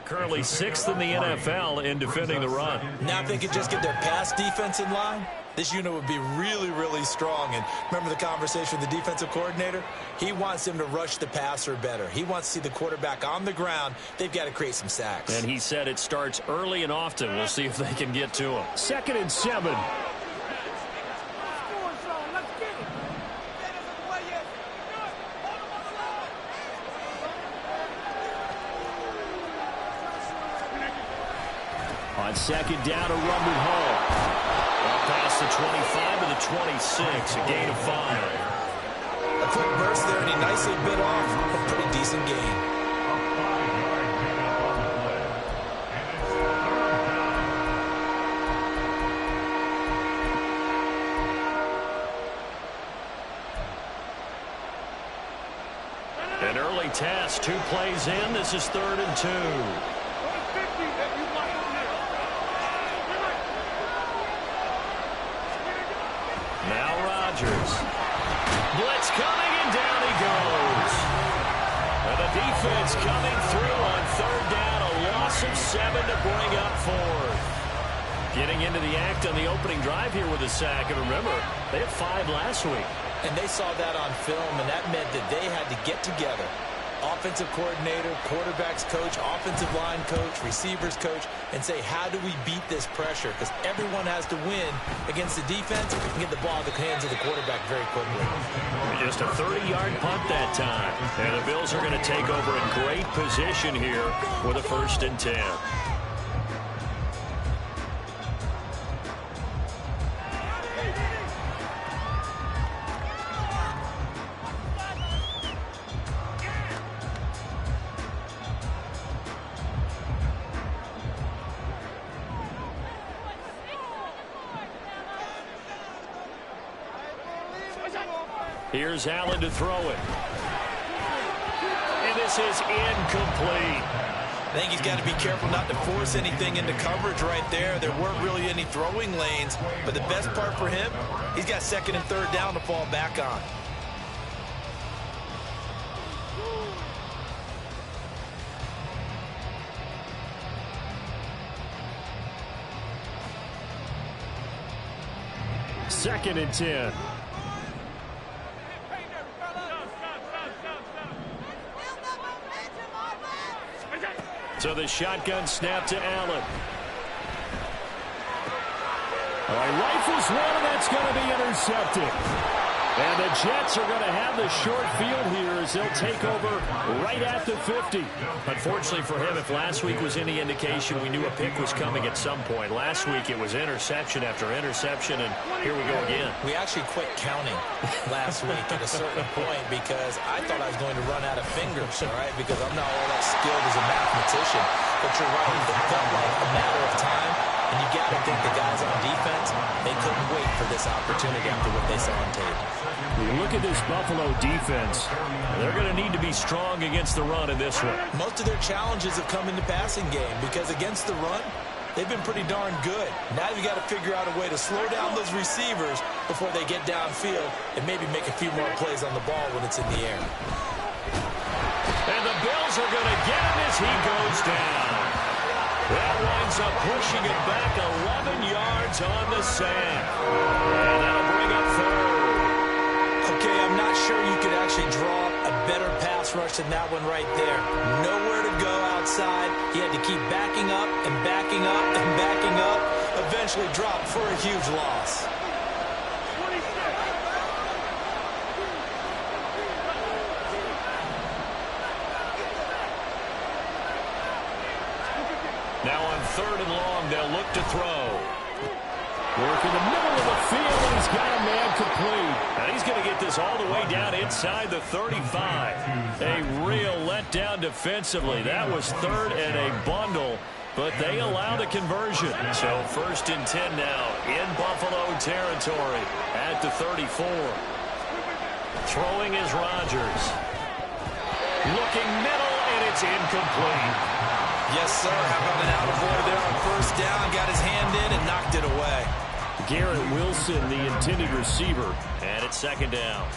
currently 6th in the NFL in defending the run. Now if they could just get their pass defense in line, this unit would be really, really strong. And remember the conversation with the defensive coordinator? He wants them to rush the passer better. He wants to see the quarterback on the ground. They've got to create some sacks. And he said it starts early and often. We'll see if they can get to him. 2nd and 7. On 2nd down, a run with Hall. Up past the 25 to the 26, a gain of 5. A quick burst there, and he nicely bit off a pretty decent gain. An early test, 2 plays in. This is 3rd and 2. Now Rodgers. Blitz coming, and down he goes. And the defense coming through on 3rd down. A loss of 7 to bring up 4th. Getting into the act on the opening drive here with a sack. And remember, they had 5 last week. And they saw that on film, and that meant that they had to get together. Offensive coordinator, quarterback's coach, offensive line coach, receivers coach, and say, how do we beat this pressure? Because everyone has to win against the defense and get the ball in the hands of the quarterback very quickly. Just a 30-yard punt that time. And the Bills are going to take over in great position here with a 1st and 10. Here's Allen to throw it. And this is incomplete. I think he's got to be careful not to force anything into coverage right there. There weren't really any throwing lanes. But the best part for him, he's got 2nd and 3rd down to fall back on. Second and 10. So the shotgun snap to Allen. All right, rifles one, and that's going to be intercepted. And the Jets are going to have the short field here as they'll take over right at the 50. Unfortunately for him, if last week was any indication, we knew a pick was coming at some point. Last week it was interception after interception, and here we go again. We actually quit counting last week at a certain point because I thought I was going to run out of fingers, all right, because I'm not all that skilled as a mathematician. But you're right, it felt like a matter of time. And you got to think the guys on defense, they couldn't wait for this opportunity after what they saw on tape. You look at this Buffalo defense, they're going to need to be strong against the run in this one. Most of their challenges have come in the passing game because against the run, they've been pretty darn good. Now you got to figure out a way to slow down those receivers before they get downfield and maybe make a few more plays on the ball when it's in the air. And the Bills are going to get him as he goes down. That winds up pushing it back 11 yards on the sack. And that'll bring up 3rd. Okay, I'm not sure you could actually draw a better pass rush than that one right there. Nowhere to go outside. He had to keep backing up and backing up and backing up. Eventually dropped for a huge loss. Now on 3rd and long, they'll look to throw. Work in the middle of the field, and he's got a man complete. And he's going to get this all the way down inside the 35. A real letdown defensively. That was 3rd and a bundle, but they allow the conversion. So 1st and 10 now in Buffalo territory at the 34. Throwing is Rodgers. Looking middle, and it's incomplete. Yes, sir. How about an out-of-boy there on 1st down? Got his hand in and knocked it away. Garrett Wilson, the intended receiver, and it's 2nd down.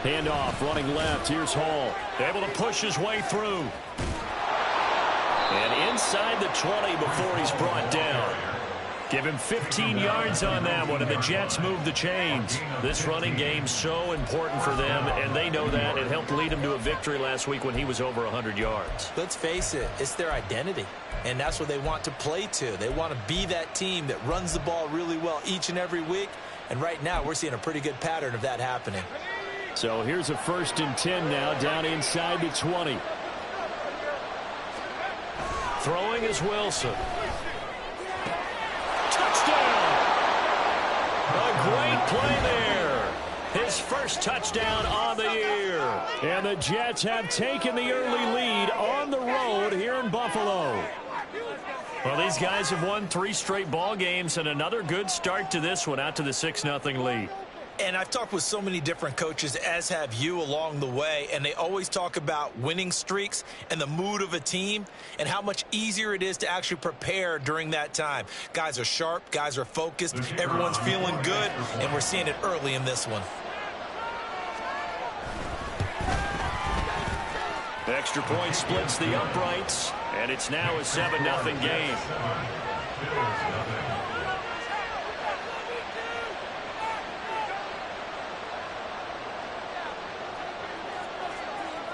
Handoff, running left. Here's Hall. Able to push his way through. And inside the 20 before he's brought down. Give him 15 yards on that one, and the Jets move the chains. This running game so important for them, and they know that. It helped lead them to a victory last week when he was over 100 yards. Let's face it, it's their identity, and that's what they want to play to. They want to be that team that runs the ball really well each and every week, and right now we're seeing a pretty good pattern of that happening. So here's a 1st and 10 now, down inside the 20. Throwing is Wilson. Touchdown! A great play there. His first touchdown on the year. And the Jets have taken the early lead on the road here in Buffalo. Well, these guys have won 3 straight ball games, and another good start to this one, out to the 6-0 lead. And I've talked with so many different coaches, as have you, along the way, and they always talk about winning streaks and the mood of a team and how much easier it is to actually prepare during that time. Guys are sharp, guys are focused, everyone's feeling good, and we're seeing it early in this one. Extra point splits the uprights, and it's now a 7-0 game.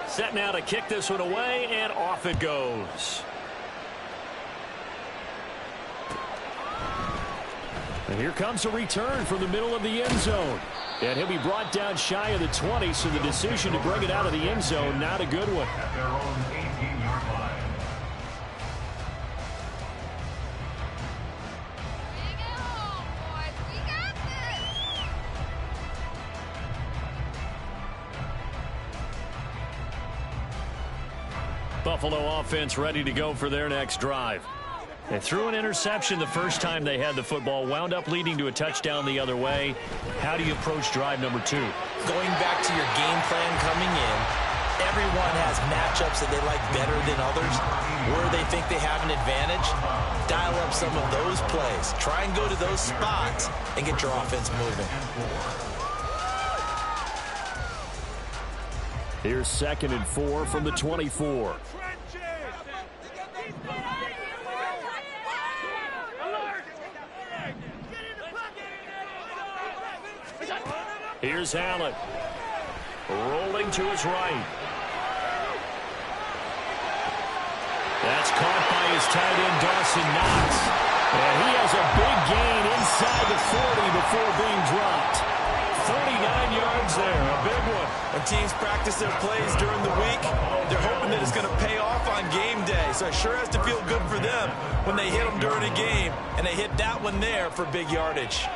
Set now to kick this one away, and off it goes. And here comes a return from the middle of the end zone. And he'll be brought down shy of the 20, so the decision to bring it out of the end zone, not a good one. At their own 18-yard line. Buffalo offense ready to go for their next drive. They threw an interception the first time they had the football, wound up leading to a touchdown the other way. How do you approach drive number 2? Going back to your game plan coming in, everyone has matchups that they like better than others. Where they think they have an advantage, dial up some of those plays. Try and go to those spots and get your offense moving. Here's 2nd and 4 from the 24. Here's Allen. Rolling to his right. That's caught by his tight end, Dawson Knox. And he has a big gain inside the 40 before being dropped. 39 yards there, a big one. When teams practice their plays during the week, they're hoping that it's going to pay off on game day. So it sure has to feel good for them when they hit them during a game. And they hit that one there for big yardage.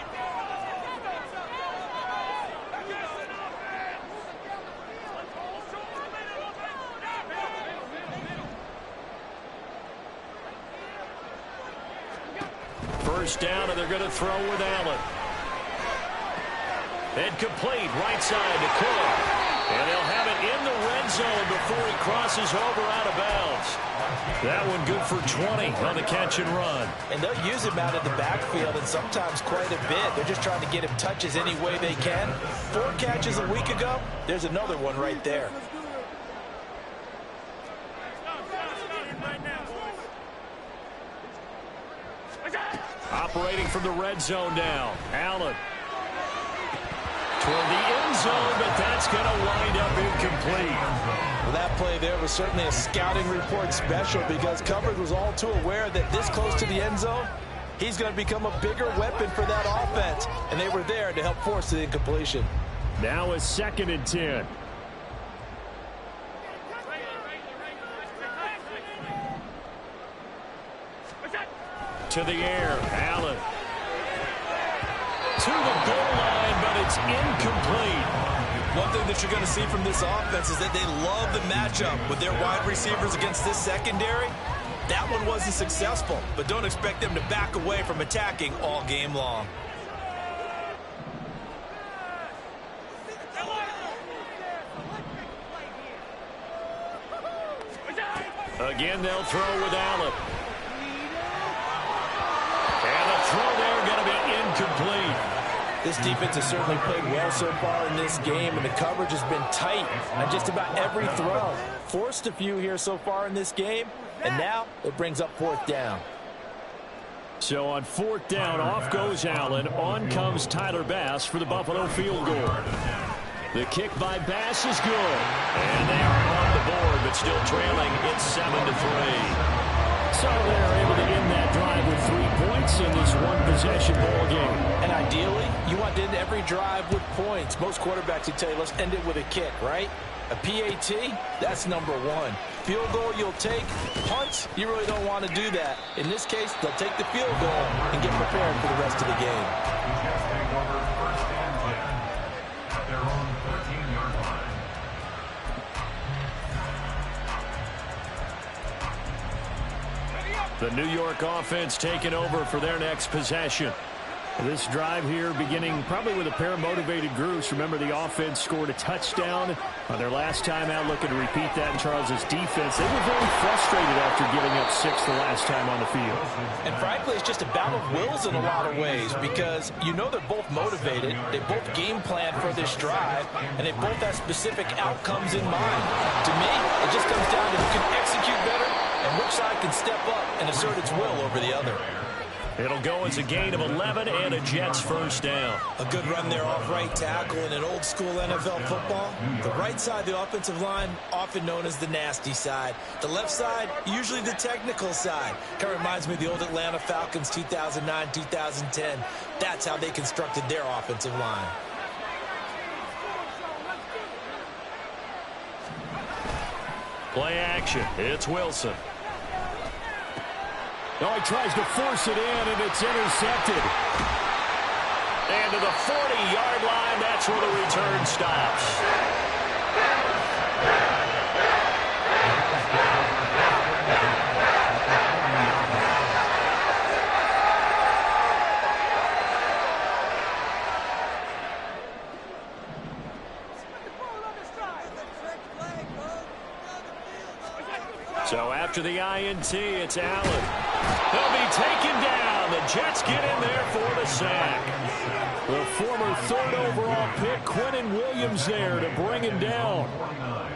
First down, and they're going to throw with Allen. Incomplete, right side to Cook. And they'll have it in the red zone before he crosses over out of bounds. That one good for 20 on the catch and run. And they'll use him out of the backfield, and sometimes quite a bit. They're just trying to get him touches any way they can. 4 catches a week ago, there's another one right there. Operating from the red zone now. Allen. Toward the end zone, but that's going to wind up incomplete. Well, that play there was certainly a scouting report special because coverage was all too aware that this close to the end zone, he's going to become a bigger weapon for that offense. And they were there to help force the incompletion. Now a 2nd and 10. To the air, Allen. To the goal line, but it's incomplete. One thing that you're going to see from this offense is that they love the matchup with their wide receivers against this secondary. That one wasn't successful, but don't expect them to back away from attacking all game long. Again, they'll throw with Allen. And the throw there going to be incomplete. This defense has certainly played well so far in this game, and the coverage has been tight on just about every throw. Forced a few here so far in this game, and now it brings up 4th down. So on 4th down, off goes Allen. On comes Tyler Bass for the Buffalo field goal. The kick by Bass is good. And they are on the board, but still trailing. It's 7-3. So they're able to end that drive with 3 points in this one-possession ball game. And ideally, you want to end every drive with points. Most quarterbacks would tell you, let's end it with a kick, right? A PAT, that's number 1. Field goal you'll take. Punts, you really don't want to do that. In this case, they'll take the field goal and get prepared for the rest of the game. Just take over 1st and 10 at their own 13-yard line. The New York offense taking over for their next possession. This drive here beginning probably with a pair of motivated groups. Remember, the offense scored a touchdown on their last time out, looking to repeat that in Charles's defense. They were very frustrated after giving up 6 the last time on the field. And frankly, it's just a battle of wills in a lot of ways, because you know they're both motivated. They both game plan for this drive, and they both have specific outcomes in mind. To me, it just comes down to who can execute better and which side can step up and assert its will over the other. It'll go as a gain of 11 and a Jets 1st down. A good run there off right tackle in an old-school NFL football. The right side, the offensive line, often known as the nasty side. The left side, usually the technical side. Kind of reminds me of the old Atlanta Falcons 2009, 2010. That's how they constructed their offensive line. Play action. It's Wilson. Oh, he tries to force it in, and it's intercepted. And to the 40-yard line, that's where the return stops. So after the INT, it's Allen. He'll be taken down. The Jets get in there for the sack. The former 3rd overall pick, Quinnen Williams, there to bring him down.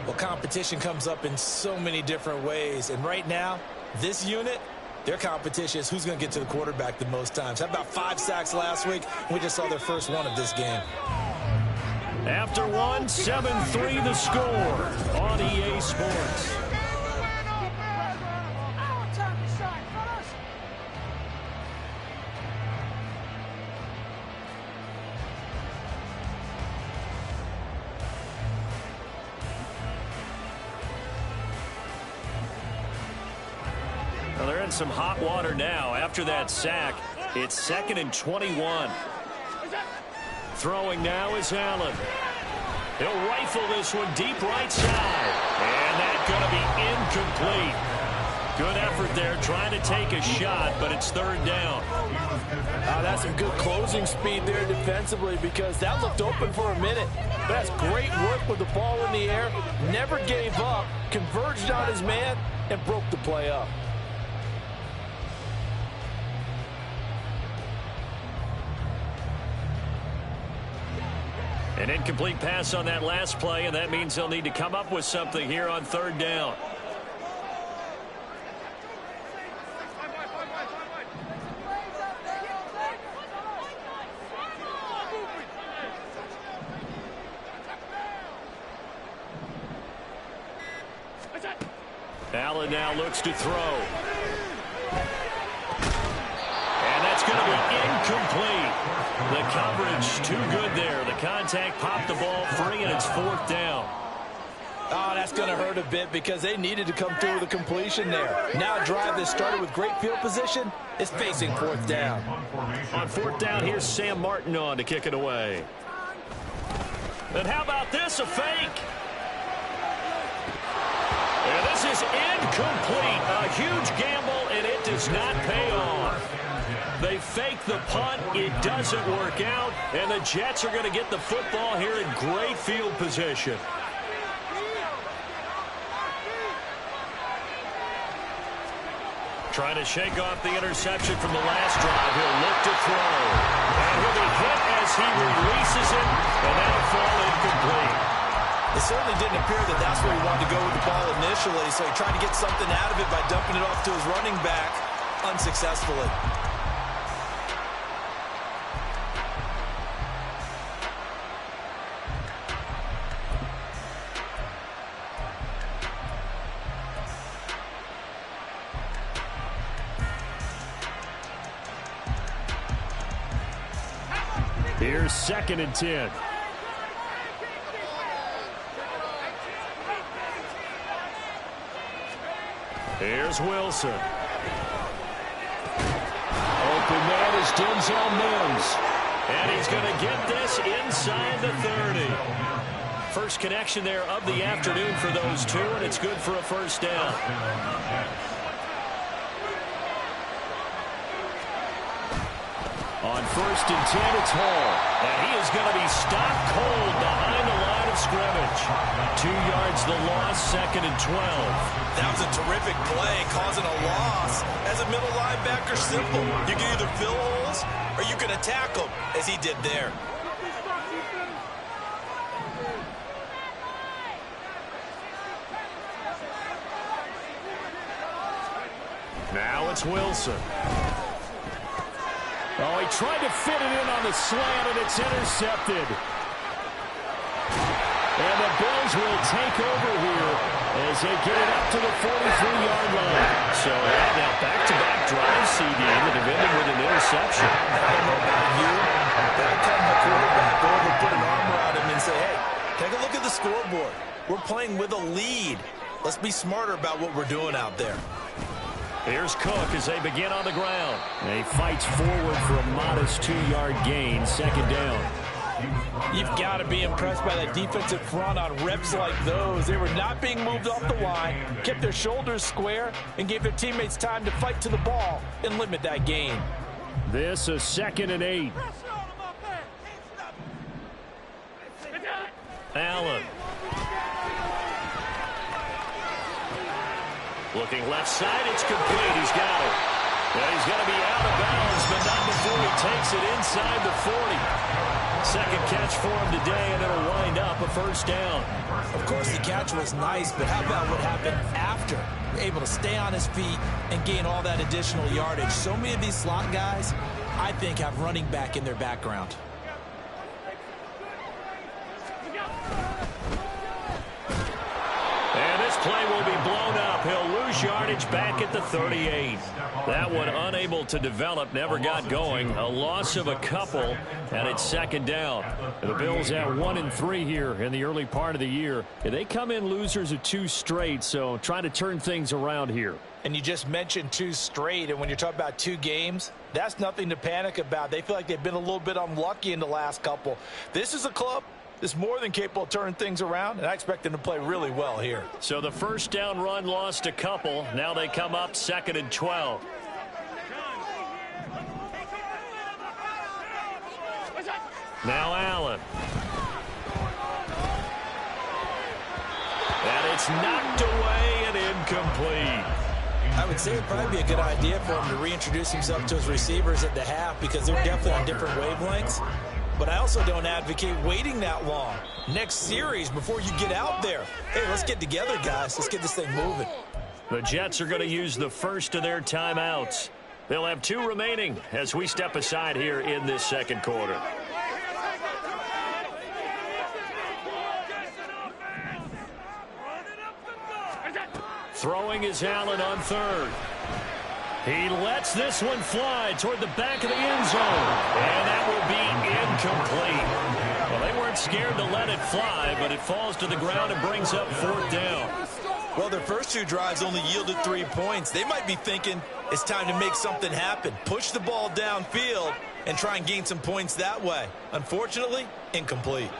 Well, competition comes up in so many different ways. And right now, this unit, their competition is who's going to get to the quarterback the most times. How about 5 sacks last week? We just saw their first one of this game. After one, 7-3 the score on EA Sports. Well, they're in some hot water now. After that sack, it's 2nd and 21. Throwing now is Allen. He'll rifle this one deep right side. And that's going to be incomplete. Good effort there trying to take a shot, but it's 3rd down. That's some good closing speed there defensively, because that looked open for a minute. But that's great work with the ball in the air. Never gave up, converged on his man, and broke the play up. An incomplete pass on that last play, and that means they'll need to come up with something here on 3rd down. Allen now looks to throw. And that's going to be incomplete. The coverage too good there. The contact popped the ball free, and it's 4th down. Oh, that's going to hurt a bit, because they needed to come through with a completion there. Now a drive that started with great field position is facing 4th down. On 4th down, here's Sam Martin on to kick it away. And how about this, a fake? And this is incomplete. A huge gamble, and it does not pay off. They fake the punt. It doesn't work out, and the Jets are going to get the football here in great field position. Trying to shake off the interception from the last drive. He'll look to throw. And he'll be hit as he releases it, and that'll fall incomplete. It certainly didn't appear that that's where he wanted to go with the ball initially, so he tried to get something out of it by dumping it off to his running back unsuccessfully. Here's 2nd and 10. Here's Wilson. Open man is Denzel Mims. And he's going to get this inside the 30. First connection there of the afternoon for those two, and it's good for a first down. On 1st and 10, it's Hall. And he is going to be stopped cold behind the line of scrimmage. 2 yards the loss, 2nd and 12. That was a terrific play, causing a loss. As a middle linebacker, simple. You can either fill holes or you can attack them, as he did there. Now it's Wilson. Oh, he tried to fit it in on the slant, and it's intercepted. And the Bills will take over here as they get it up to the 43-yard line. So now back-to-back drives, CD, that have ended with an interception. I don't know about you, but I come the quarterback over, put an arm around him and say, hey, take a look at the scoreboard. We're playing with a lead. Let's be smarter about what we're doing out there. Here's Cook as they begin on the ground. And he fights forward for a modest 2-yard gain, 2nd down. You've got to be impressed by that defensive front on reps like those. They were not being moved off the line, kept their shoulders square, and gave their teammates time to fight to the ball and limit that gain. This is 2nd and 8. Allen. Looking left side, it's complete. He's got it. Well, he's going to be out of bounds, but not before he takes it inside the 40. Second catch for him today, and it'll wind up a first down. Of course, the catch was nice, but how about what happened after? Able to stay on his feet and gain all that additional yardage. So many of these slot guys, I think, have running back in their background. And this play will be blown up. He'll lose yardage back at the 38. That one unable to develop, never got going. A loss of a couple, and it's 2nd down. The Bills at 1-3 here in the early part of the year. They come in losers of 2 straight, so trying to turn things around here. And you just mentioned 2 straight, and when you're talking about 2 games, that's nothing to panic about. They feel like they've been a little bit unlucky in the last couple. This is a club that's more than capable of turning things around, and I expect them to play really well here. So the first down run lost a couple. Now they come up 2nd and 12. Now Allen. And it's knocked away and incomplete. I would say it'd probably be a good idea for him to reintroduce himself to his receivers at the half because they're definitely on different wavelengths. But I also don't advocate waiting that long. Next series before you get out there. Hey, let's get together, guys. Let's get this thing moving. The Jets are going to use the first of their timeouts. They'll have 2 remaining as we step aside here in this second quarter. Throwing is Allen on 3rd. He lets this one fly toward the back of the end zone. And that will be incomplete. Well, they weren't scared to let it fly, but it falls to the ground and brings up 4th down. Well, their first 2 drives only yielded 3 points. They might be thinking it's time to make something happen. Push the ball downfield and try and gain some points that way. Unfortunately, incomplete.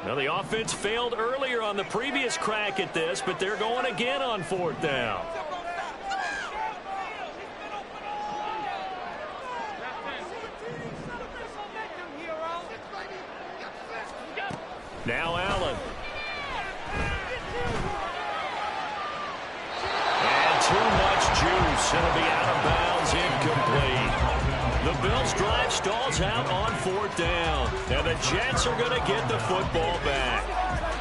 Now, the offense failed earlier on the previous crack at this, but they're going again on 4th down. Now Allen. And too much juice. It'll be out of bounds. incomplete. The Bills' drive stalls out on 4th down. And the Jets are going to get the football back.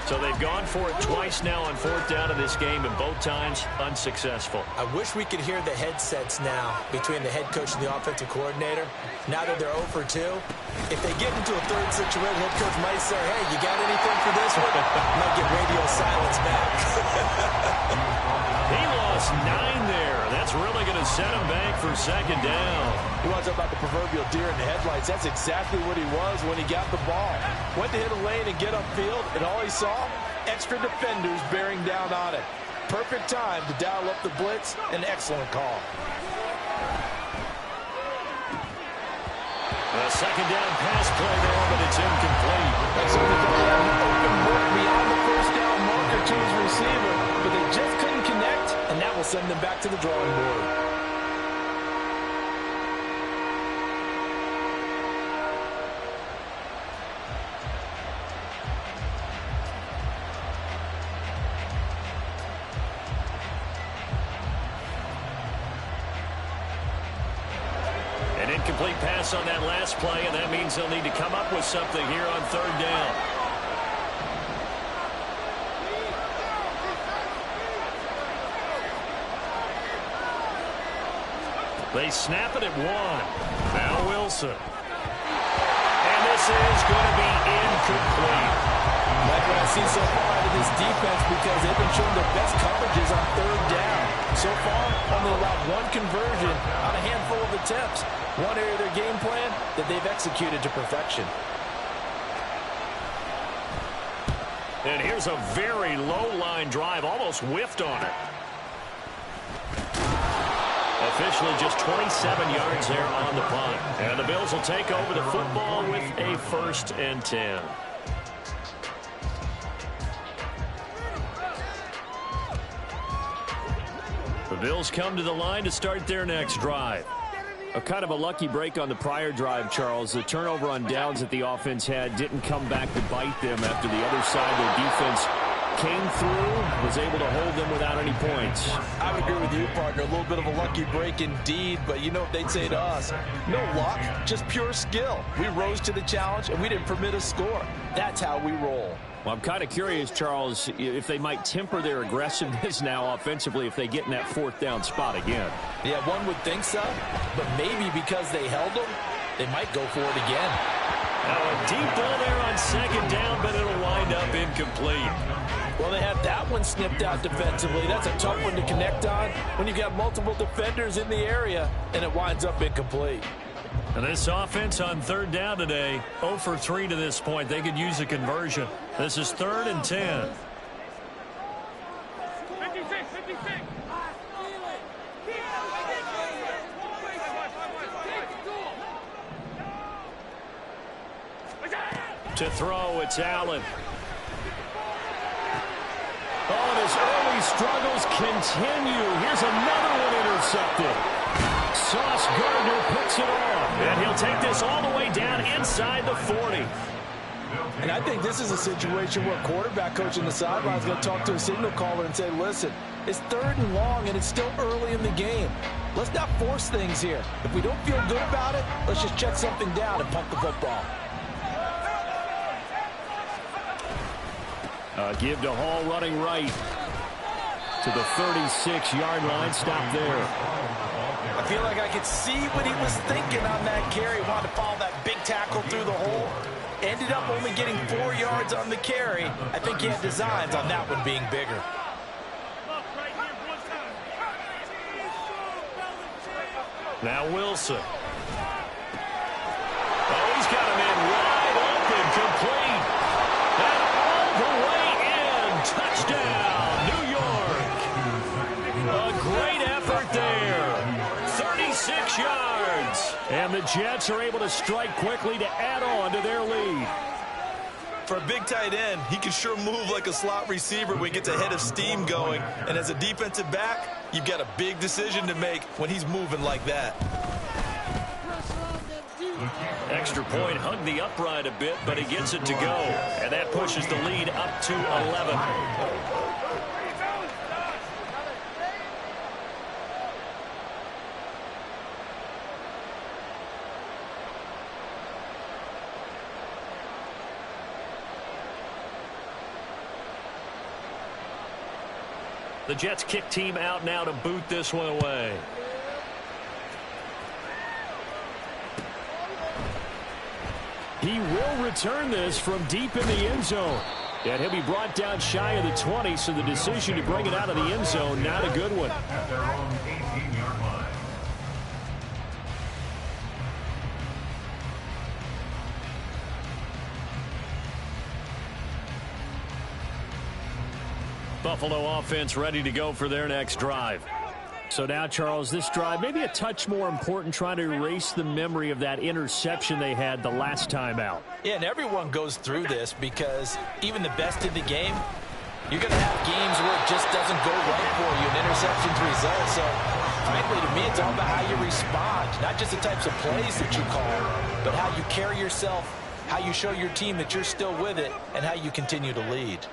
So they've gone for it twice now on 4th down in this game, and both times unsuccessful. I wish we could hear the headsets now between the head coach and the offensive coordinator. Now that they're 0 for 2, if they get into a third situation, head coach might say, hey, you got anything for this one? Might get radio silence back. He lost 9 there. That's really going to set him back for 2nd down. You want to talk about the proverbial deer in the headlights? That's exactly what he was when he got the ball. Went to hit a lane and get upfield, and all he saw, extra defenders bearing down on it. Perfect time to dial up the blitz. An excellent call. A 2nd down pass play there, but it's incomplete. That's what they thought they had an open look beyond the 1st down marker to his receiver, but they just couldn't connect, and that will send them back to the drawing board. Incomplete pass on that last play, and that means they'll need to come up with something here on 3rd down. They snap it at 1. Now Wilson. And this is going to be incomplete. Like what I've seen so far out of this defense, because they've been showing their best coverages on 3rd down. So far, only allowed 1 conversion on a handful of attempts. One area of their game plan that they've executed to perfection. And here's a very low-line drive, almost whiffed on it. Officially just 27 yards there on the punt. And the Bills will take over the football with a 1st and 10. The Bills come to the line to start their next drive. A kind of a lucky break on the prior drive, Charles. The turnover on downs that the offense had didn't come back to bite them after the other side. Their defense came through, was able to hold them without any points. I would agree with you, partner. A little bit of a lucky break indeed, but you know what they'd say to us? No luck, just pure skill. We rose to the challenge, and we didn't permit a score. That's how we roll. Well, I'm kind of curious, Charles, if they might temper their aggressiveness now offensively if they get in that 4th down spot again. Yeah, one would think so, but maybe because they held them, they might go for it again. Now a deep ball there on 2nd down, but it'll wind up incomplete. Well, they had that one snipped out defensively. That's a tough one to connect on when you've got multiple defenders in the area, and it winds up incomplete. And this offense on 3rd down today, 0 for 3 to this point. They could use a conversion. This is 3rd and 10. To throw, it's Allen. Oh, and his early struggles continue. Here's another one intercepted. Sauce Gardner picks it off, and he'll take this all the way down inside the 40. And I think this is a situation where a quarterback coach in the sideline is going to talk to a signal caller and say, listen, it's 3rd and long, and it's still early in the game. Let's not force things here. If we don't feel good about it, let's just check something down and punt the football. Give to Hall running right to the 36-yard line. Stop there. I feel like I could see what he was thinking on that carry. Wanted to follow that big tackle through the hole. Ended up only getting 4 yards on the carry. I think he had designs on that one being bigger. Now Wilson. Oh, he's got a man wide open, complete. And all the way in. Touchdown, New York. A great effort there. 36 yards. And the Jets are able to strike quickly to add on to their lead. For a big tight end, he can sure move like a slot receiver when he gets a head of steam going. And as a defensive back, you've got a big decision to make when he's moving like that. Extra point hugged the upright a bit, but he gets it to go. And that pushes the lead up to 11. The Jets kick team out now to boot this one away. He will return this from deep in the end zone. And he'll be brought down shy of the 20, so the decision to bring it out of the end zone, not a good one. At their own 18-yard line. Buffalo offense ready to go for their next drive. So now, Charles, this drive maybe a touch more important, trying to erase the memory of that interception they had the last time out. Yeah, and everyone goes through this because even the best in the game, you're going to have games where it just doesn't go right for you, an interception's result. So, frankly, to me, it's all about how you respond, not just the types of plays that you call, but how you carry yourself, how you show your team that you're still with it, and how you continue to lead.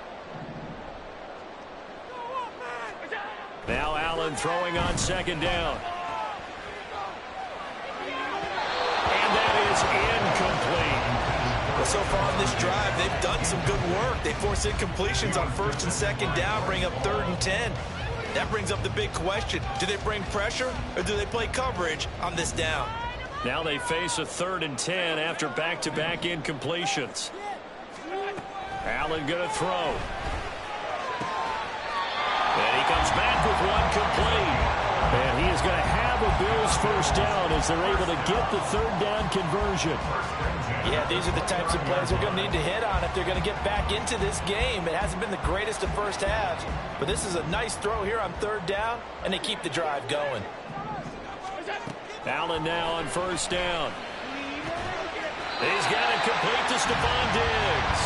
Now Allen throwing on second down. And that is incomplete. Well, so far on this drive, they've done some good work. They force incompletions on first and second down, bring up 3rd and 10. That brings up the big question. Do they bring pressure or do they play coverage on this down? Now they face a 3rd and 10 after back-to-back incompletions. Allen going to throw. And he comes back with one complete. And he is going to have a Bills first down as they're able to get the 3rd down conversion. Yeah, these are the types of plays they're going to need to hit on if they're going to get back into this game. It hasn't been the greatest of first halves, but this is a nice throw here on 3rd down, and they keep the drive going. Allen now on first down. He's got it complete to Stephon Diggs.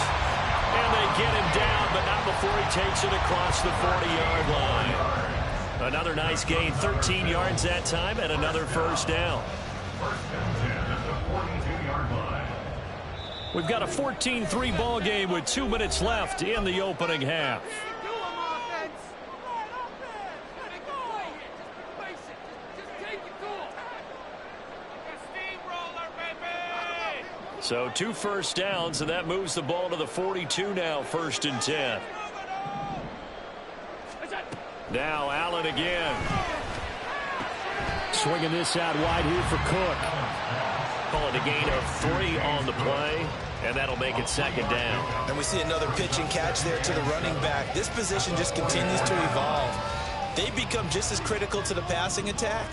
And they get him down, but not before he takes it across the 40-yard line. Another nice gain, 13 yards that time, and another first down. First and 10 at the 42-yard line. We've got a 14-3 ball game with 2 minutes left in the opening half. So 2 first downs, and that moves the ball to the 42 now, 1st and 10. Now Allen again. Swinging this out wide here for Cook. Call it a gain of 3 on the play, and that'll make it 2nd down. And we see another pitch and catch there to the running back. This position just continues to evolve. They become just as critical to the passing attack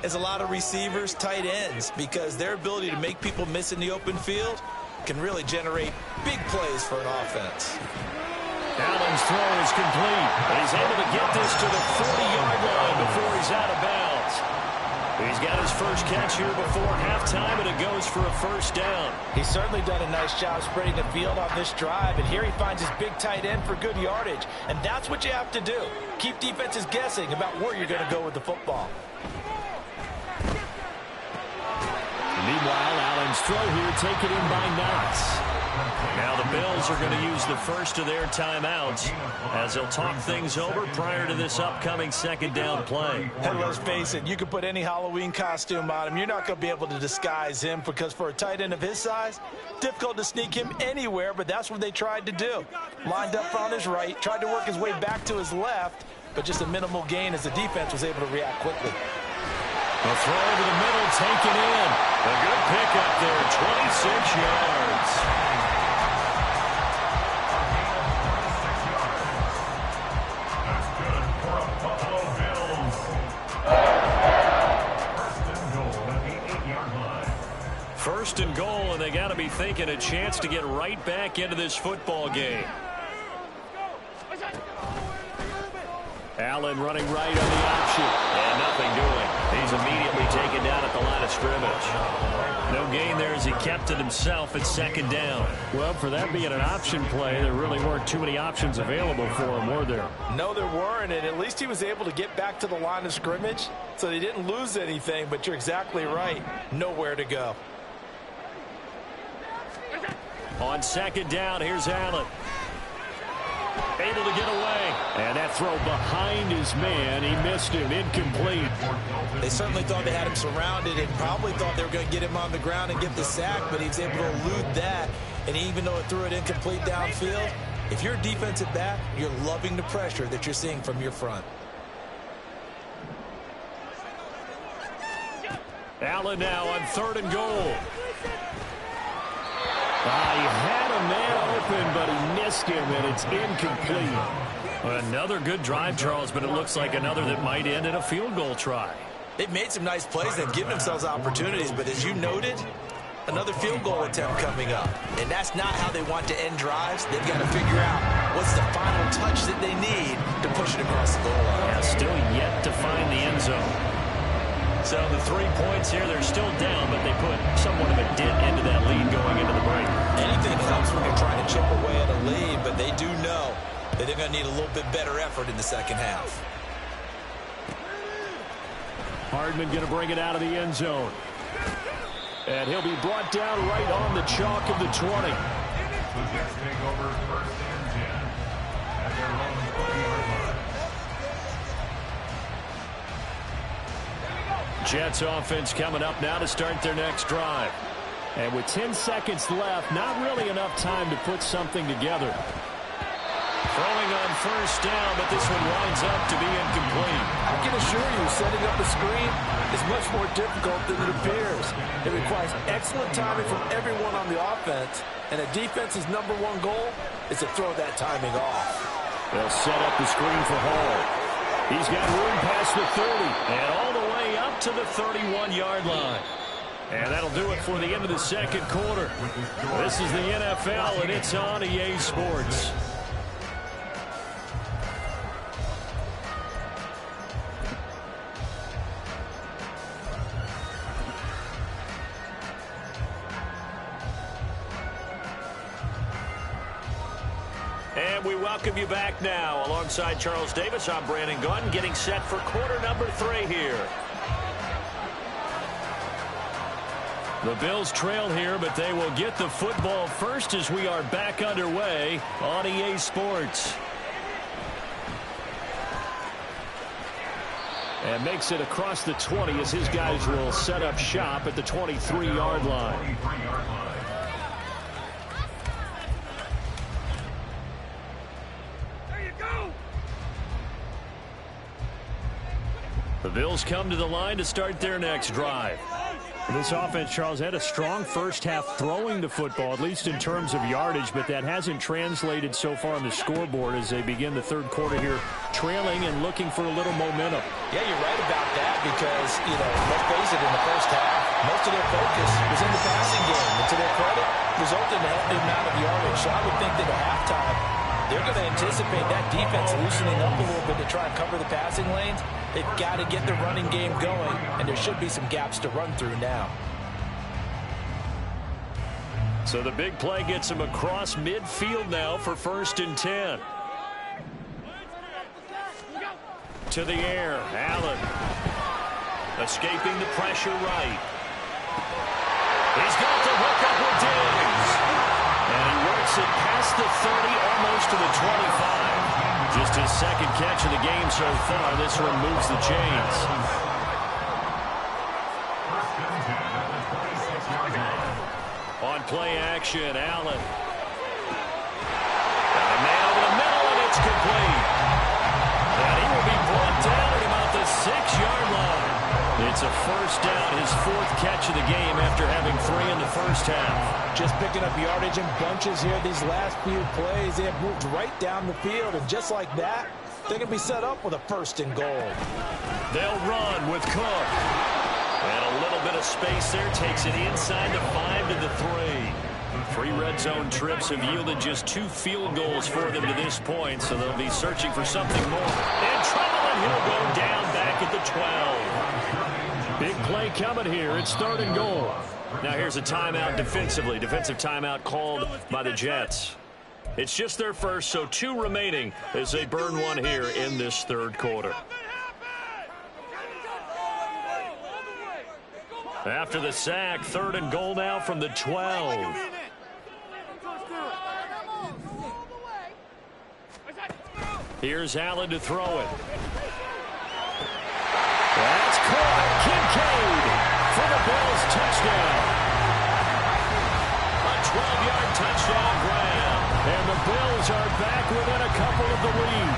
as a lot of receivers, tight ends, because their ability to make people miss in the open field can really generate big plays for an offense. Allen's throw is complete, and he's able to get this to the 40-yard line before he's out of bounds. He's got his first catch here before halftime, and it goes for a first down. He's certainly done a nice job spreading the field on this drive, and here he finds his big tight end for good yardage, and that's what you have to do. Keep defenses guessing about where you're going to go with the football. Meanwhile, Allen's throw here taken in by Knox. Now the Bills are going to use the first of their timeouts as they'll talk things over prior to this upcoming 2nd down play. And let's face it, you can put any Halloween costume on him. You're not going to be able to disguise him because for a tight end of his size, difficult to sneak him anywhere, but that's what they tried to do. Lined up on his right, tried to work his way back to his left, but just a minimal gain as the defense was able to react quickly. The throw over the middle, taken in. A good pickup there, 26 yards. First and goal, and they got to be thinking a chance to get right back into this football game. Allen running right on the option, and nothing doing. He's immediately taken down at the line of scrimmage. No gain there as he kept it himself at 2nd down. Well, for that being an option play, there really weren't too many options available for him, were there? No, there weren't, and at least he was able to get back to the line of scrimmage, so they didn't lose anything, but you're exactly right. Nowhere to go. On 2nd down, here's Allen. Able to get away. And that throw behind his man. He missed him. Incomplete. They certainly thought they had him surrounded and probably thought they were going to get him on the ground and get the sack, but he was able to elude that. And even though it threw it incomplete downfield, If you're a defensive back, you're loving the pressure that you're seeing from your front. Allen now on 3rd and goal. He had a man open, but he missed him, and it's incomplete. Another good drive, Charles, but it looks like another that might end in a field goal try. They've made some nice plays. They've given themselves opportunities, but as you noted, another field goal attempt coming up. And that's not how they want to end drives. They've got to figure out what's the final touch that they need to push it across the goal line. Yeah, still yet to find the end zone. So the 3 points here, they're still down, but they put somewhat of a dent into that lead going into the break. Anything helps when you're trying to chip away at a lead, but they do know that they're going to need a little bit better effort in the second half. Hardman going to bring it out of the end zone. And he'll be brought down right on the chalk of the 20. The Jets take over 1st and 10 at their own 40-yard line. Jets offense coming up now to start their next drive. And with 10 seconds left, not really enough time to put something together. Throwing on 1st down, but this one winds up to be incomplete. I can assure you, setting up a screen is much more difficult than it appears. It requires excellent timing from everyone on the offense, and a defense's #1 goal is to throw that timing off. They'll set up the screen for Hall. He's got room past the 30 and all the way up to the 31-yard line. And that'll do it for the end of the second quarter. This is the NFL, and it's on EA Sports. And we welcome you back now. Alongside Charles Davis, I'm Brandon Gaudin, getting set for quarter number 3 here. The Bills trail here, but they will get the football first as we are back underway on EA Sports. And makes it across the 20 as his guys will set up shop at the 23-yard line. The Bills come to the line to start their next drive. This offense, Charles, had a strong first half throwing the football, at least in terms of yardage, but that hasn't translated so far on the scoreboard as they begin the third quarter here, trailing and looking for a little momentum. Yeah, you're right about that because, let's face it, in the first half, most of their focus was in the passing game. And to their credit, resulted in a healthy amount of yardage. So I would think that at halftime, they're going to anticipate that defense loosening up a little bit to try and cover the passing lanes. They've got to get the running game going, and there should be some gaps to run through now. So the big play gets him across midfield now for 1st and 10. To the air, Allen. Escaping the pressure right. He's got the hook up with Diggs. And he works it past the 30, almost to the 25. Just his second catch of the game so far. This one moves the chains. On play action, Allen. Got a man over the middle, and it's complete. And he will be brought down at about the 6-yard line. It's a 1st down, his 4th catch of the game after having 3 in the first half. Just picking up yardage in bunches here these last few plays. They have moved right down the field, and just like that, they can be set up with a 1st and goal. They'll run with Cook. And a little bit of space there takes it inside the 5 to the 3. 3 red zone trips have yielded just 2 field goals for them to this point, so they'll be searching for something more. In trouble, and he'll go down back at the 12. Big play coming here. It's 3rd and goal. Now here's a timeout defensively. Defensive timeout called by the Jets. It's just their first, so 2 remaining as they burn one here in this 3rd quarter. After the sack, 3rd and goal now from the 12. Here's Allen to throw it. That's caught. Kincaid for the Bills touchdown. A 12-yard touchdown grab. And the Bills are back within a couple of the lead.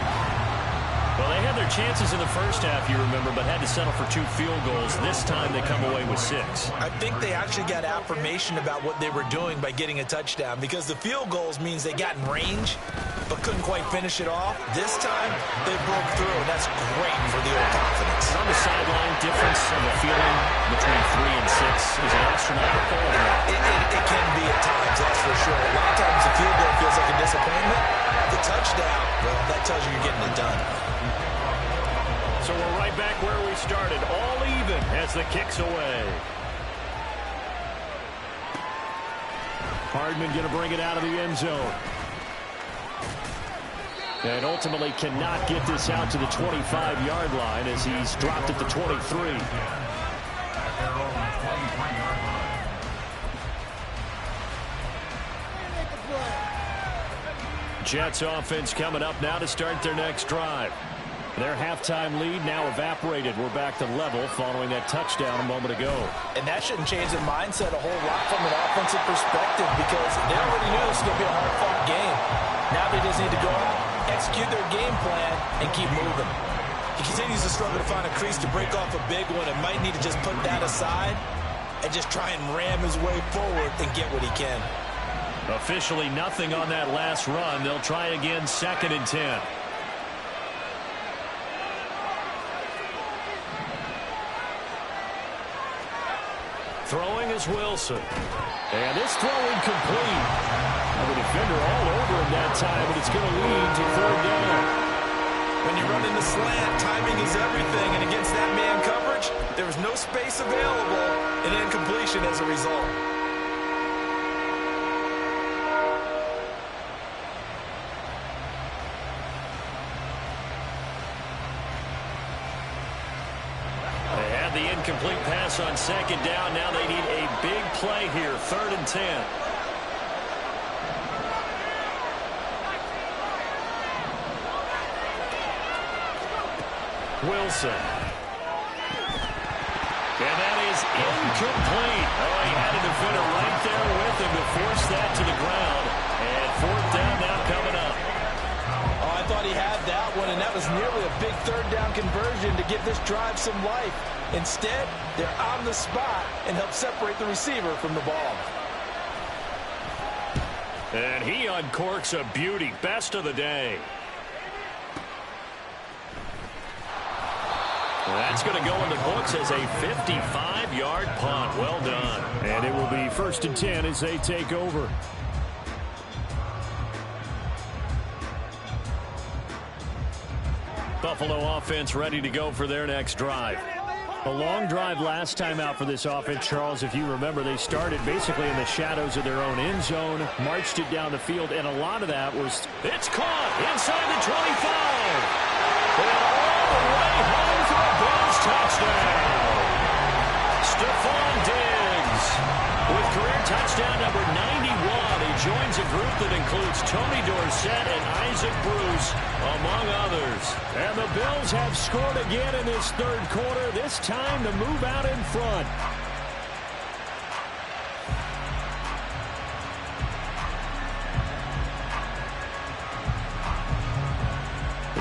Well, they had their chances in the first half, you remember, but had to settle for 2 field goals. This time they come away with 6. I think they actually got affirmation about what they were doing by getting a touchdown, because the field goals means they got in range but couldn't quite finish it off. This time they broke through, and that's great for the old confidence. On the sideline, difference of a feeling between 3 and 6 is an astronomical. It can be at times, that's for sure. A lot of times the field goal feels like a disappointment. The touchdown, well, that tells you you're getting it done. So we're right back where we started, all even as the kick's away. Hardman going to bring it out of the end zone. And ultimately cannot get this out to the 25-yard line as he's dropped at the 23. Jets offense coming up now to start their next drive. Their halftime lead now evaporated. We're back to level following that touchdown a moment ago. And that shouldn't change their mindset a whole lot from an offensive perspective, because they already knew this was going to be a hard-fought game. Now they just need to go out, execute their game plan, and keep moving. He continues to struggle to find a crease to break off a big one, and might need to just put that aside and just try and ram his way forward and get what he can. Officially nothing on that last run. They'll try again, 2nd and 10. Throwing is Wilson. And this throw incomplete. The defender all over him that time, but it's going to lead to 3rd down. When you run in the slant, timing is everything, and against that man coverage, there was no space available, and incompletion as a result. Incomplete pass on 2nd down. Now they need a big play here. 3rd and 10. Wilson. And that is incomplete. Oh, he had a defender right there with him to force that to the ground. And 4th down now coming up. Oh, I thought he had that one, and that was nearly a big 3rd down conversion to give this drive some life. Instead, they're on the spot and help separate the receiver from the ball. And he uncorks a beauty. Best of the day. That's going to go in the books as a 55-yard punt. Well done. And it will be 1st and 10 as they take over. Buffalo offense ready to go for their next drive. A long drive last time out for this offense, Charles. If you remember, they started basically in the shadows of their own end zone, marched it down the field, and a lot of that was... It's caught inside the 25. And all the way home for a Bills touchdown. Stephon Diggs with career touchdown number 91. He joins a group that includes Tony Dorsett and Isaac Bruce, among others. And the Bills have scored again in this 3rd quarter, this time to move out in front.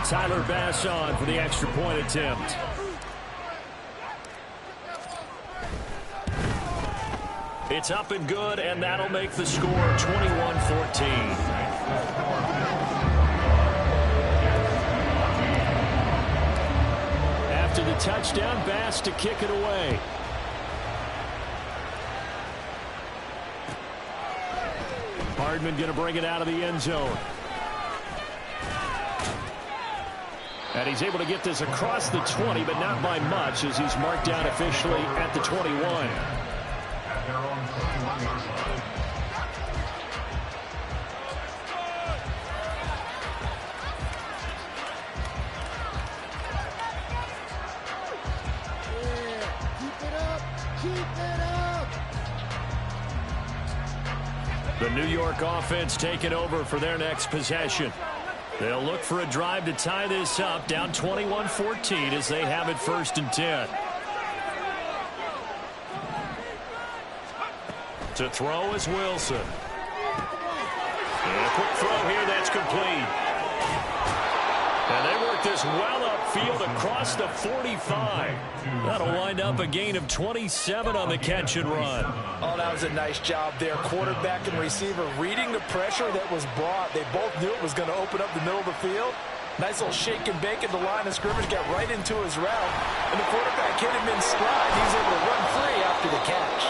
Tyler Bass on for the extra point attempt. It's up and good, and that'll make the score 21-14. After the touchdown, Bass to kick it away. Hardman going to bring it out of the end zone. And he's able to get this across the 20, but not by much, as he's marked down officially at the 21. The New York offense taking over for their next possession. They'll look for a drive to tie this up, down 21-14 as they have it 1st and 10. To throw is Wilson. And a quick throw here that's complete. And they work this well upfield across the 45. That'll wind up a gain of 27 on the catch and run. Oh, that was a nice job there. Quarterback and receiver reading the pressure that was brought. They both knew it was going to open up the middle of the field. Nice little shake and bake at the line of scrimmage, got right into his route. And the quarterback hit him in stride. He was able to run free after the catch.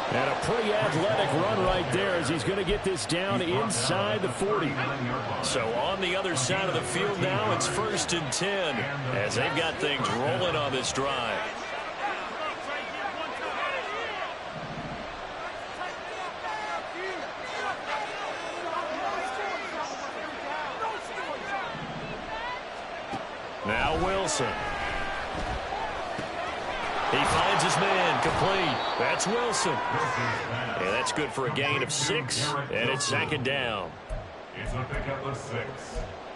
And a pretty athletic run right there as he's going to get this down inside the 40. So on the other side of the field now, it's 1st and 10 as they've got things rolling on this drive. Now Wilson. He finds his man, complete. That's Wilson. And that's good for a gain of 6, and it's 2nd down. It's a pickup of 6.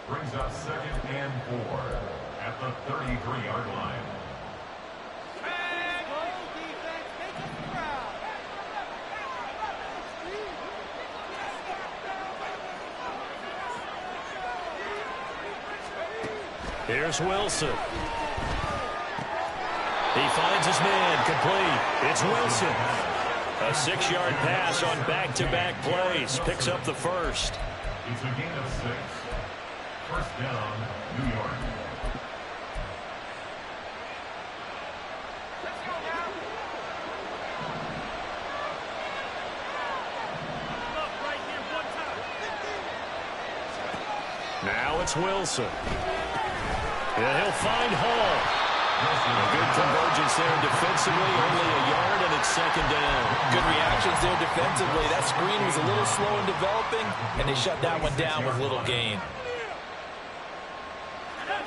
Brings up 2nd and 4 at the 33-yard line. Here's Wilson. He finds his man, complete. It's Wilson. A 6-yard pass on back-to-back plays. Picks up the first. It's a gain of 6. 1st down, New York. Now it's Wilson. And he'll find Hall. A good convergence there defensively, only a yard, and it's 2nd down. Good reactions there defensively. That screen was a little slow in developing, and they shut that one down with little gain.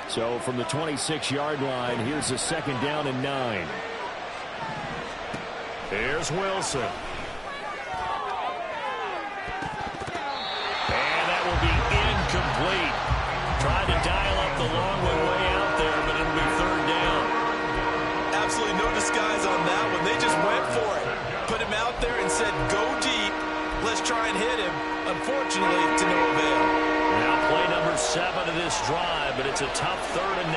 So from the 26-yard line, here's the 2nd down and 9. Here's Wilson. And that will be incomplete. Tried to dial up the long one way out there, but it'll be 3rd down. Absolutely no disguise on that one. They just went for it. Put him out there and said, go deep. Let's try and hit him. Unfortunately, to no avail. Now play number 7 of this drive, but it's a tough 3rd and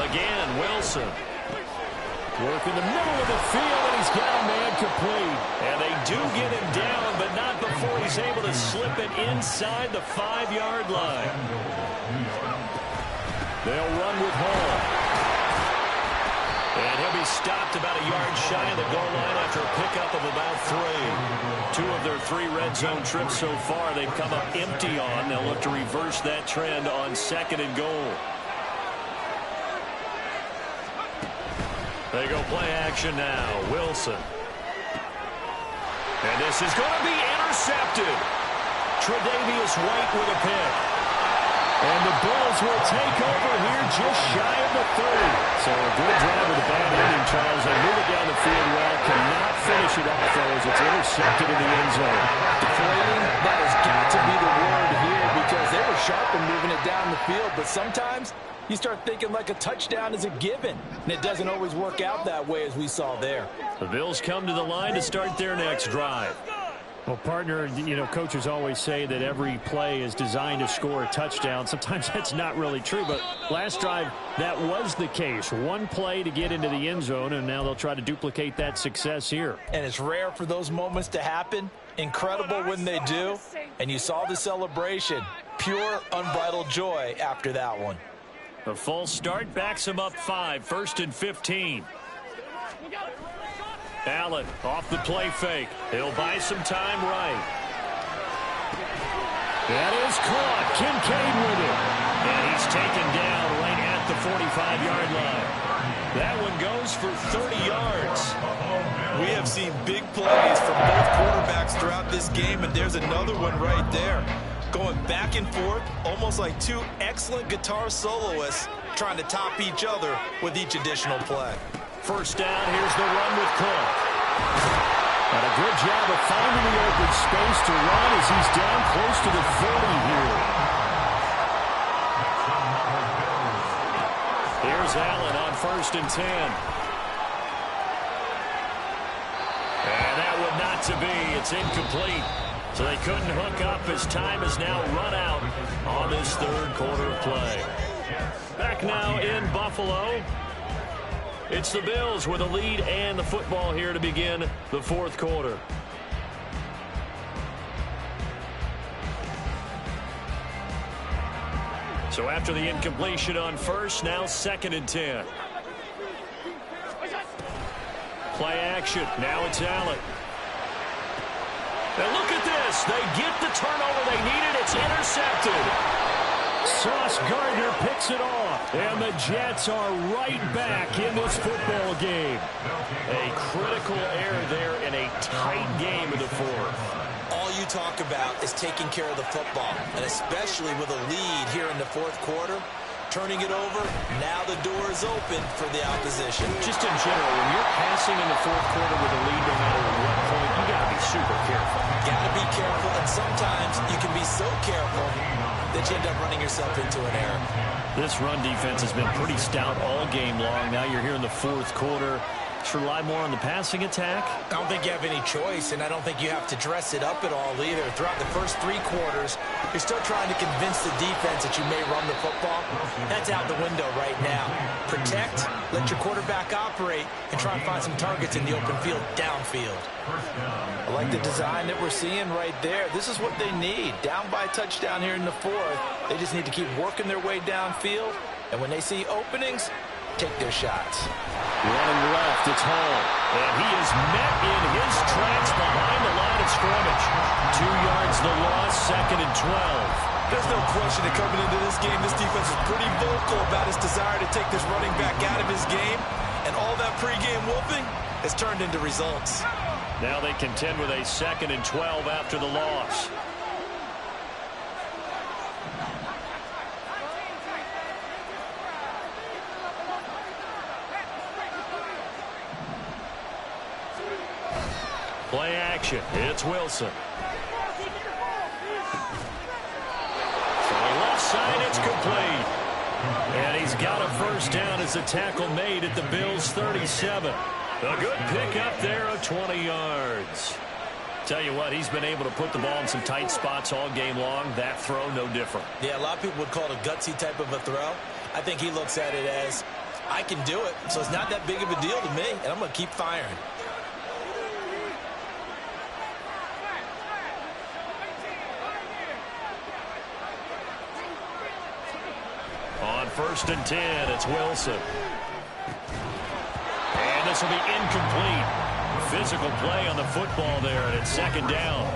9. Again, Wilson. Work in the middle of the field, and he's got a man complete. And they do get him down, but not before he's able to slip it inside the 5-yard line. They'll run with Hall. And he'll be stopped about a yard shy of the goal line after a pickup of about 3. 2 of their 3 red zone trips so far they've come up empty on. They'll look to reverse that trend on 2nd and goal. They go play action now. Wilson. And this is going to be intercepted. Tre'Davious White with a pick. And the Bills will take over here just shy of the 30. So a good drive with a bad ending, Charles. They move it down the field well. Cannot finish it off, though, as it's intercepted in the end zone. Deflating, that has got to be the word here because they were sharp in moving it down the field. But sometimes you start thinking like a touchdown is a given, and it doesn't always work out that way as we saw there. The Bills come to the line to start their next drive. Well, partner, you know, coaches always say that every play is designed to score a touchdown. Sometimes that's not really true, but last drive, that was the case. One play to get into the end zone, and now they'll try to duplicate that success here. And it's rare for those moments to happen. Incredible when they do. And you saw the celebration. Pure, unbridled joy after that one. A false start backs him up 5, 1st and 15. Allen off the play fake. He'll buy some time right. That is caught. Kincaid with it. And he's taken down right at the 45-yard line. That one goes for 30 yards. We have seen big plays from both quarterbacks throughout this game, and there's another one right there. Going back and forth, almost like 2 excellent guitar soloists trying to top each other with each additional play. 1st down, here's the run with Cook. And a good job of finding the open space to run as he's down close to the 40 here. Here's Here's Allen on 1st and 10. And that would not to be. It's incomplete. So they couldn't hook up as time is now run out on this third quarter of play. Back now in Buffalo. It's the Bills with a lead and the football here to begin the fourth quarter. So after the incompletion on first, now 2nd and 10. Play action. Now it's Allen. And look at this. They get the turnover they needed. It's intercepted. Sauce Gardner picks it off. And the Jets are right back in this football game. A critical error there in a tight game in the fourth. All you talk about is taking care of the football, and especially with a lead here in the fourth quarter. Turning it over, now the door is open for the opposition. Just in general, when you're passing in the fourth quarter with a lead, no matter at what point, you got to be super careful. Got to be careful, and sometimes you can be so careful that you end up running yourself into an error. This run defense has been pretty stout all game long. Now you're here in the fourth quarter. Should rely more on the passing attack? I don't think you have any choice, and I don't think you have to dress it up at all either. Throughout the first 3 quarters, you're still trying to convince the defense that you may run the football. That's out the window right now. Protect, let your quarterback operate, and try and find some targets in the open field downfield. I like the design that we're seeing right there. This is what they need. Down by a touchdown here in the fourth. They just need to keep working their way downfield, and when they see openings, take their shots. Running left, it's Hall. And he is met in his tracks behind the line of scrimmage. 2 yards the loss, 2nd and 12. There's no question that coming into this game, this defense is pretty vocal about its desire to take this running back out of his game. And all that pregame whooping has turned into results. Now they contend with a 2nd and 12 after the loss. Play action. It's Wilson. From left side, it's complete. And he's got a first down as the tackle made at the Bills' 37. A good pickup there of 20 yards. Tell you what, he's been able to put the ball in some tight spots all game long. That throw, no different. Yeah, a lot of people would call it a gutsy type of a throw. I think he looks at it as, I can do it, so it's not that big of a deal to me, and I'm going to keep firing. On 1st and 10, it's Wilson. And this will be incomplete. Physical play on the football there, and it's 2nd down.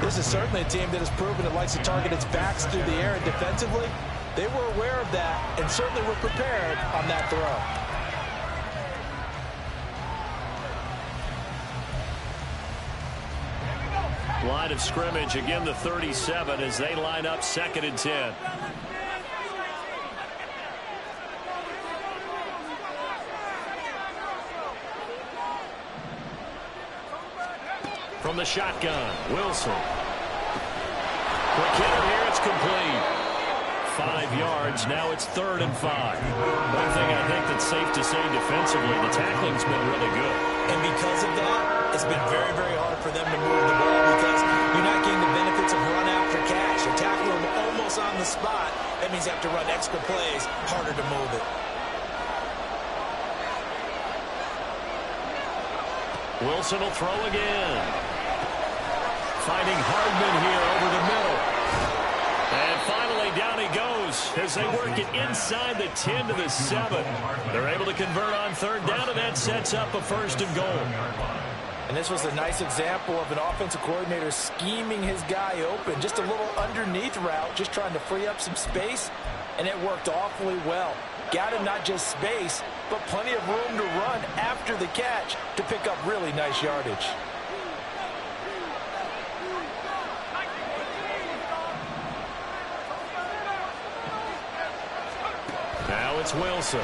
This is certainly a team that has proven it likes to target its backs through the air, and defensively, they were aware of that and certainly were prepared on that throw. Line of scrimmage, again the 37 as they line up 2nd and 10. From the shotgun, Wilson. Quick hitter here, it's complete. 5 yards, now it's 3rd and 5. One thing I think that's safe to say defensively, the tackling's been really good. And because of that, it's been very, very hard for them to move the ball because you're not getting the benefits of run after catch. You're tackling them almost on the spot. That means you have to run extra plays, harder to move it. Wilson will throw again. Finding Hardman here over the middle. And finally down he goes as they work it inside the 10 to the 7. They're able to convert on 3rd down, and that sets up a 1st and goal. And this was a nice example of an offensive coordinator scheming his guy open. Just a little underneath route, just trying to free up some space, and it worked awfully well. Got him not just space, but plenty of room to run after the catch to pick up really nice yardage. Now it's Wilson.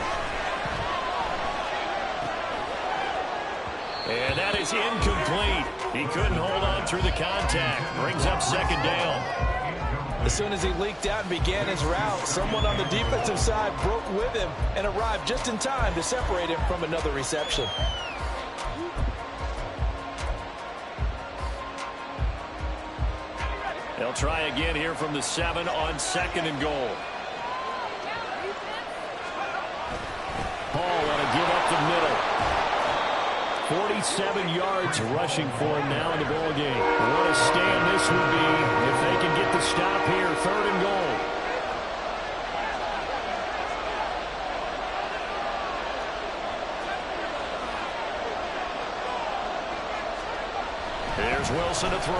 And that is incomplete. He couldn't hold on through the contact. Brings up 2nd down. As soon as he leaked out and began his route, someone on the defensive side broke with him and arrived just in time to separate him from another reception. They'll try again here from the 7 on 2nd and goal. Hall want to give up the middle. 47 yards rushing for him now in the ball game. What a stand this would be if they can get the stop here. 3rd and goal. Here's Wilson to throw.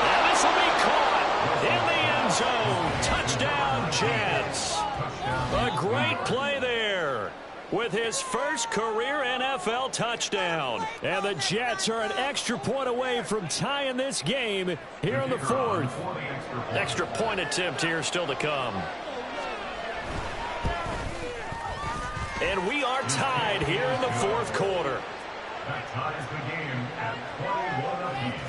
And this will be caught in the end zone. Touchdown, Jets. A great play there with his first career NFL touchdown. And the Jets are an extra point away from tying this game here in the 4th. Extra point attempt here still to come. And we are tied here in the 4th quarter. That ties the game at 21 apiece.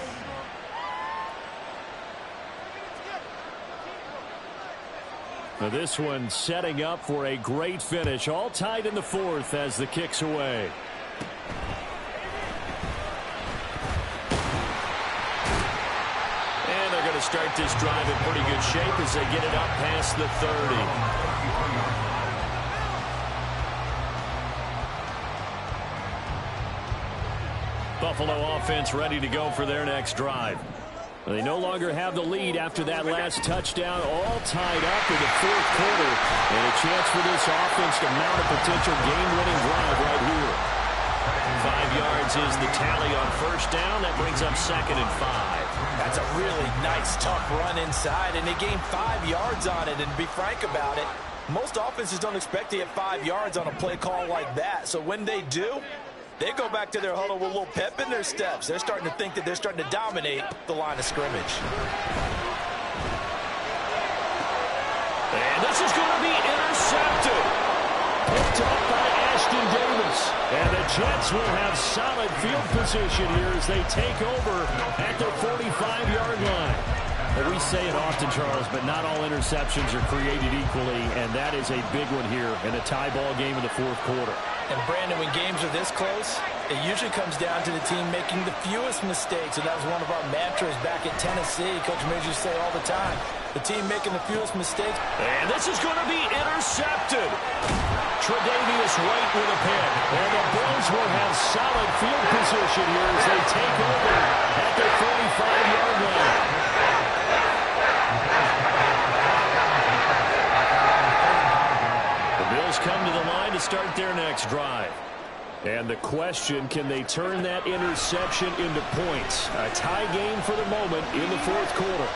Now this one setting up for a great finish. All tied in the 4th as the kick's away. And they're going to start this drive in pretty good shape as they get it up past the 30. Buffalo offense ready to go for their next drive. They no longer have the lead after that last touchdown, all tied up in the 4th quarter. And a chance for this offense to mount a potential game-winning drive right here. 5 yards is the tally on 1st down. That brings up 2nd and 5. That's a really nice, tough run inside, and they gained 5 yards on it. And to be frank about it, most offenses don't expect to get 5 yards on a play call like that. So when they do, they go back to their huddle with a little pep in their steps. They're starting to think that they're starting to dominate the line of scrimmage. And this is going to be intercepted. Picked up by Ashton Davis. And the Jets will have solid field position here as they take over at their 45-yard line. Well, we say it often, Charles, but not all interceptions are created equally, and that is a big one here in a tie ball game in the 4th quarter. And, Brandon, when games are this close, it usually comes down to the team making the fewest mistakes, and that was one of our mantras back at Tennessee. Coach made you say all the time, the team making the fewest mistakes. And this is going to be intercepted. Tre'Davious White with a pick. And the Bills will have solid field position here as they take over at their 45-yard line. Bills come to the line to start their next drive. And the question, can they turn that interception into points? A tie game for the moment in the 4th quarter.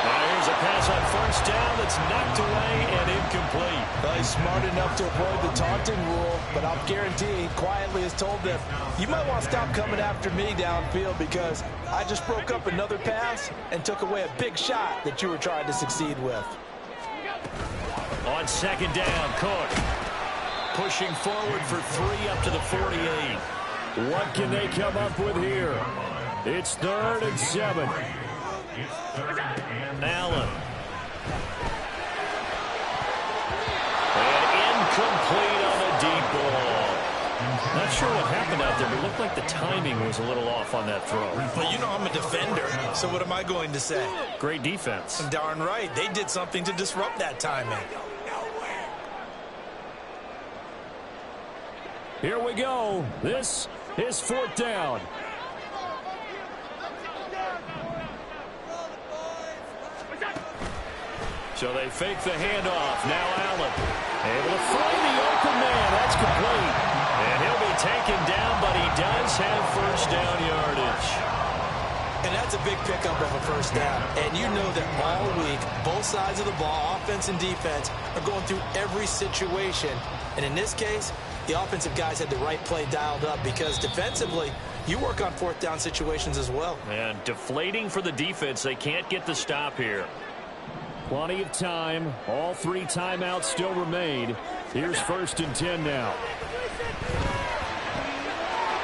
Now here's a pass on 1st down that's knocked away and incomplete. Well, he's smart enough to avoid the taunting rule, but I'll guarantee he quietly has told them, you might want to stop coming after me downfield because I just broke up another pass and took away a big shot that you were trying to succeed with. On 2nd down, Cook pushing forward for 3 up to the 48. What can they come up with here? It's 3rd and 7. Allen. And incomplete on a deep ball. Not sure what happened out there, but it looked like the timing was a little off on that throw. Well, you know I'm a defender, so what am I going to say? Great defense. Darn right. They did something to disrupt that timing. Here we go. This is 4th down. So they fake the handoff. Now Allen able to find the open man. That's complete. And he'll be taken down, but he does have 1st down yardage. And that's a big pickup of a 1st down. And you know that all week, both sides of the ball, offense and defense, are going through every situation. And in this case, the offensive guys had the right play dialed up because defensively, you work on 4th down situations as well. And deflating for the defense. They can't get the stop here. Plenty of time. All 3 timeouts still remain. Here's 1st and 10 now.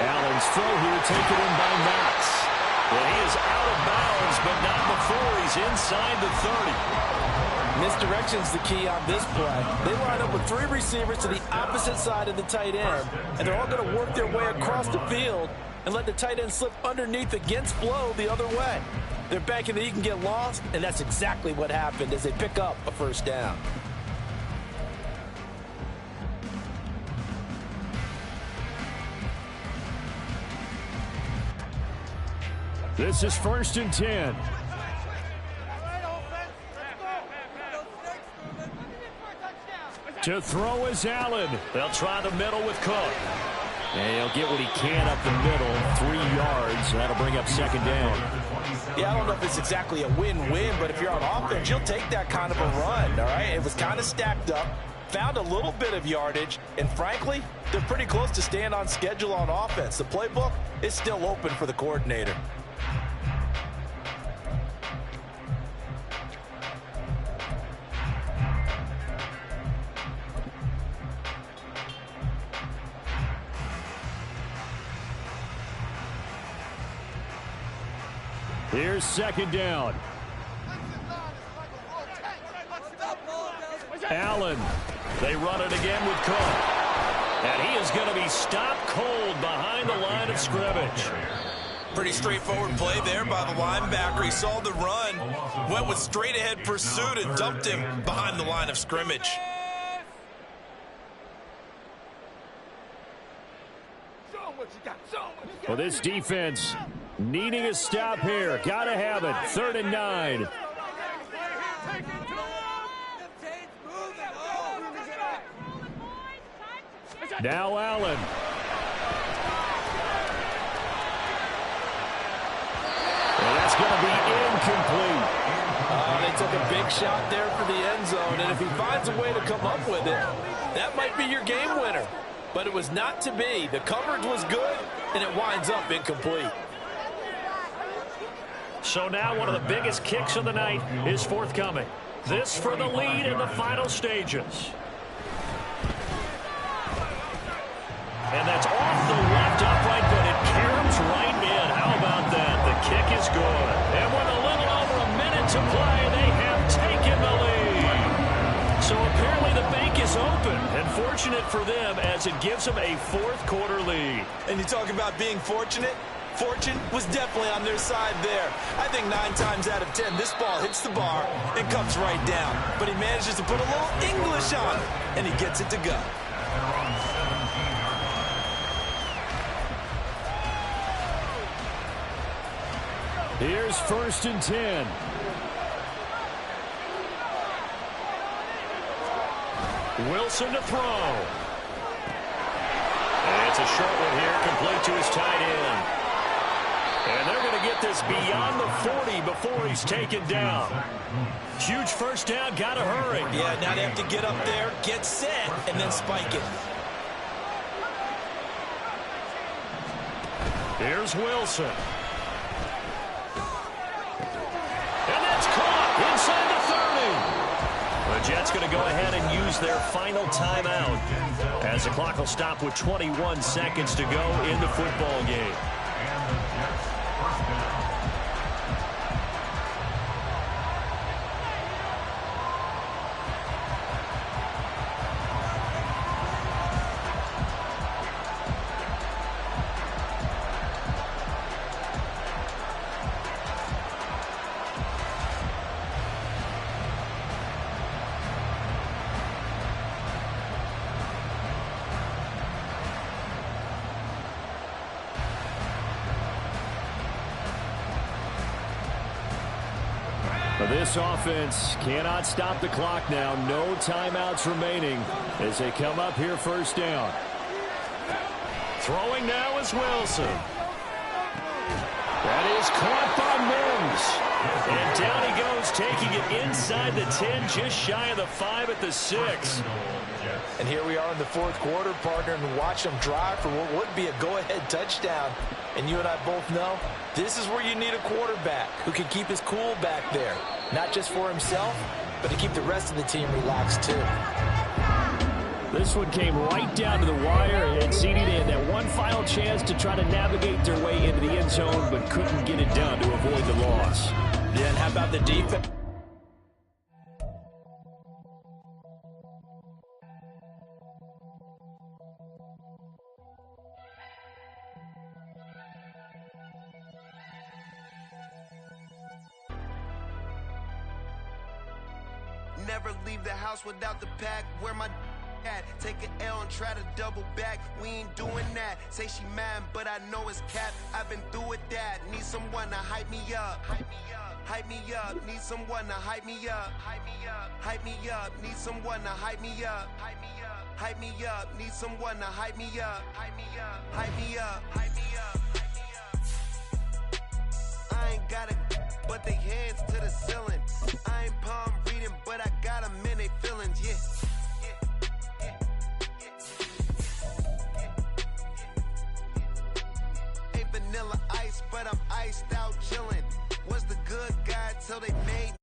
Allen's throw here taken in by Knox. And he is out of bounds, but not before he's inside the 30. Misdirection's the key on this play. They line up with 3 receivers to the opposite side of the tight end, and they're all going to work their way across the field and let the tight end slip underneath against flow the other way. They're banking that he can get lost, and that's exactly what happened as they pick up a first down. This is 1st and 10. To throw is Allen. They'll try the middle with Cook. And he'll get what he can up the middle, 3 yards. That'll bring up 2nd down. Yeah, I don't know if it's exactly a win-win, but if you're on offense, you'll take that kind of a run, all right? It was kind of stacked up, found a little bit of yardage, and frankly, they're pretty close to staying on schedule on offense. The playbook is still open for the coordinator. Here's 2nd down. Allen. They run it again with Cook. And he is going to be stopped cold behind the line of scrimmage. Pretty straightforward play there by the linebacker. He saw the run, went with straight-ahead pursuit, and dumped him behind the line of scrimmage. Well, this defense needing a stop here. Got to have it. 3rd and 9. Now Allen. And that's going to be incomplete. They took a big shot there for the end zone, and if he finds a way to come up with it, that might be your game winner. But it was not to be. The coverage was good, and it winds up incomplete. So now one of the biggest kicks of the night is forthcoming. This for the lead in the final stages. And that's off the left upright, but it caroms right in. How about that? The kick is good. And with a little over a minute to play, they have taken the lead. So apparently the bank is open, and fortunate for them as it gives them a 4th quarter lead. And you talk about being fortunate? Fortune was definitely on their side there. I think 9 times out of 10, this ball hits the bar and comes right down. But he manages to put a little English on it, and he gets it to go. Here's 1st and 10. Wilson to throw. And it's a short one here, complete to his tight end. And they're going to get this beyond the 40 before he's taken down. Huge first down, got to hurry. Yeah, now they have to get up there, get set, and then spike it. Here's Wilson. And that's caught inside the 30. The Jets going to go ahead and use their final timeout as the clock will stop with 21 seconds to go in the football game. This offense cannot stop the clock now. No timeouts remaining as they come up here first down. Throwing now is Wilson. That is caught by Mims. And down he goes, taking it inside the 10, just shy of the 5 at the 6. And here we are in the 4th quarter, partner, and watch them drive for what would be a go-ahead touchdown. And you and I both know this is where you need a quarterback who can keep his cool back there. Not just for himself, but to keep the rest of the team relaxed too. This one came right down to the wire, and CD, they had that one final chance to try to navigate their way into the end zone, but couldn't get it done to avoid the loss. Yeah, and how about the defense? Never leave the house without the pack. Where my at? Take an L and try to double back. We ain't doing that. Say she mad, but I know it's cap. I've been through with that. Need someone to hype me up. Hype me up. Hype me up. Need someone to hype me up. Hype me up. Hype me up. Need someone to hype me up. Hype me up. Hype me up. Need someone to hype me up. Hype me up. Hype me up. Hype me up. Hype me up. I ain't got it, but they hands to the ceiling. I ain't palm reading, but I got them in they feelings, yeah. Ain't vanilla ice, but I'm iced out chillin'. Was the good guy till they made